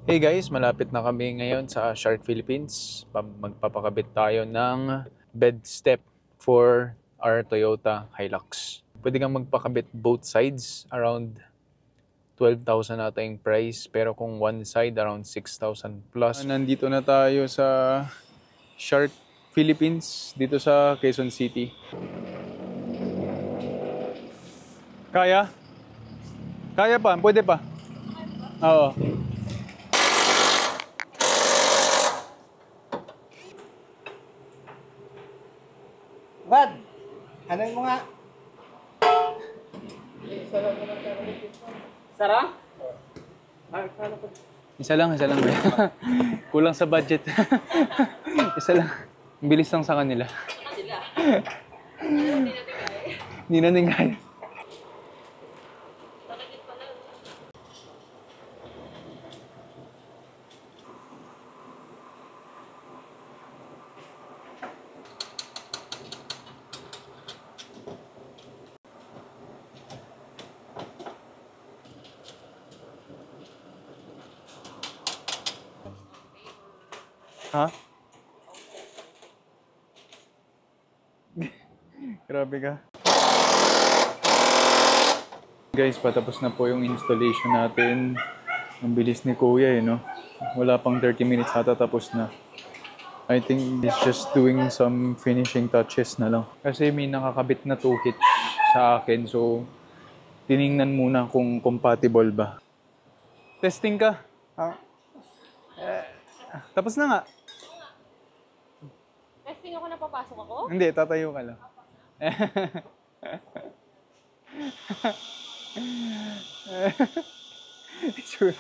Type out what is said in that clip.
Hey guys, malapit na kami ngayon sa Shark Philippines. Magpapakabit tayo ng bed step for our Toyota Hilux. Pwede kang magpakabit both sides, around 12,000 ata yung price. Pero kung one side, around 6,000 plus. Nandito na tayo sa Shark Philippines, dito sa Quezon City. Kaya? Kaya pa? Pwede pa? Oo. Bad, ano mo nga? Sara? Isa lang ba? Kulang sa budget. Isa lang. Ang bilis lang sa kanila. Hindi na kaya. Ha? Grabe ka. Guys, patapos na po yung installation natin. Ang bilis ni Kuya no? Wala pang 30 minutes ata tapos na. I think he's just doing some finishing touches na lang. Kasi may nakakabit na 2 hitch sa akin. So, tiningnan muna kung compatible ba. Testing ka? Ha? Tapos na nga. Testing ako na papasok ako? Hindi, tatayo ka lang. Sure.